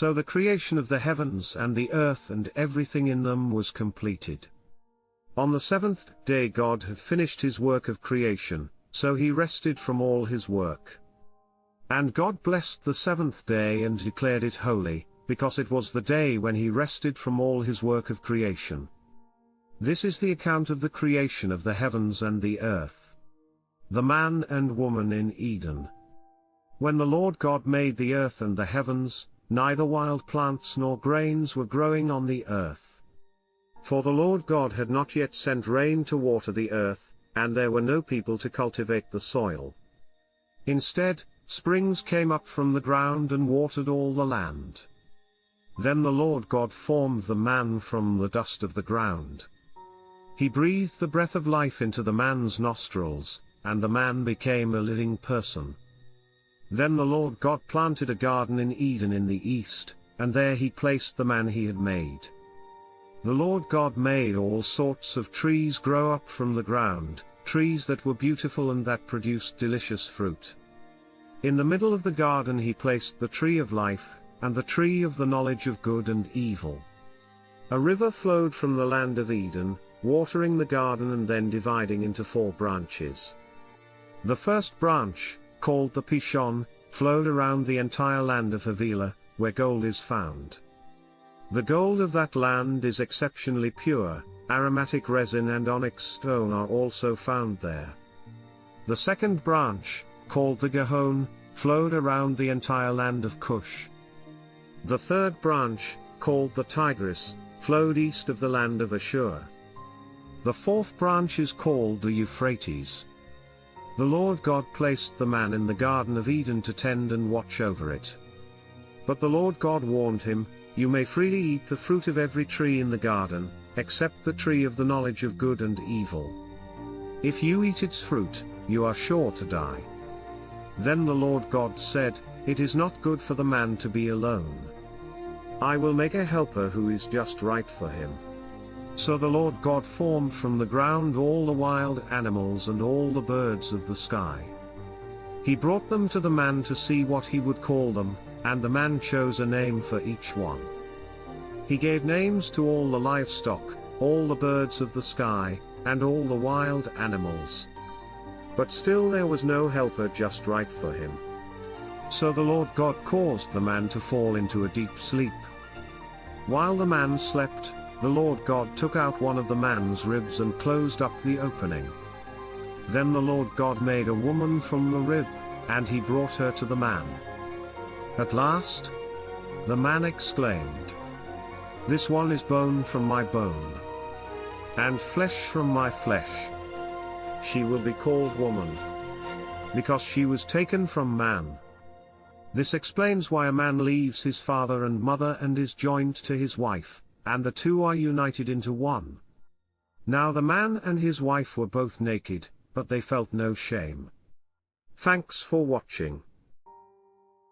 So the creation of the heavens and the earth and everything in them was completed. On the seventh day God had finished his work of creation, so he rested from all his work. And God blessed the seventh day and declared it holy, because it was the day when he rested from all his work of creation. This is the account of the creation of the heavens and the earth. The man and woman in Eden. When the Lord God made the earth and the heavens, neither wild plants nor grains were growing on the earth. For the Lord God had not yet sent rain to water the earth, and there were no people to cultivate the soil. Instead, springs came up from the ground and watered all the land. Then the Lord God formed the man from the dust of the ground. He breathed the breath of life into the man's nostrils, and the man became a living person. Then the Lord God planted a garden in Eden in the east, and there he placed the man he had made. The Lord God made all sorts of trees grow up from the ground, trees that were beautiful and that produced delicious fruit. In the middle of the garden he placed the tree of life, and the tree of the knowledge of good and evil. A river flowed from the land of Eden, watering the garden and then dividing into 4 branches. The first branch, called the Pishon, flowed around the entire land of Havilah, where gold is found. The gold of that land is exceptionally pure, aromatic resin and onyx stone are also found there. The second branch, called the Gihon, flowed around the entire land of Cush. The third branch, called the Tigris, flowed east of the land of Ashur. The fourth branch is called the Euphrates. The Lord God placed the man in the Garden of Eden to tend and watch over it. But the Lord God warned him, "You may freely eat the fruit of every tree in the garden, except the tree of the knowledge of good and evil. If you eat its fruit, you are sure to die." Then the Lord God said, "It is not good for the man to be alone. I will make a helper who is just right for him." So the Lord God formed from the ground all the wild animals and all the birds of the sky. He brought them to the man to see what he would call them, and the man chose a name for each one. He gave names to all the livestock, all the birds of the sky, and all the wild animals. But still there was no helper just right for him. So the Lord God caused the man to fall into a deep sleep. While the man slept, the Lord God took out one of the man's ribs and closed up the opening. Then the Lord God made a woman from the rib, and he brought her to the man. At last, the man exclaimed, "This one is bone from my bone, and flesh from my flesh. She will be called woman, because she was taken from man." This explains why a man leaves his father and mother and is joined to his wife, and the two are united into one. Now the man and his wife were both naked, but they felt no shame. Thanks for watching.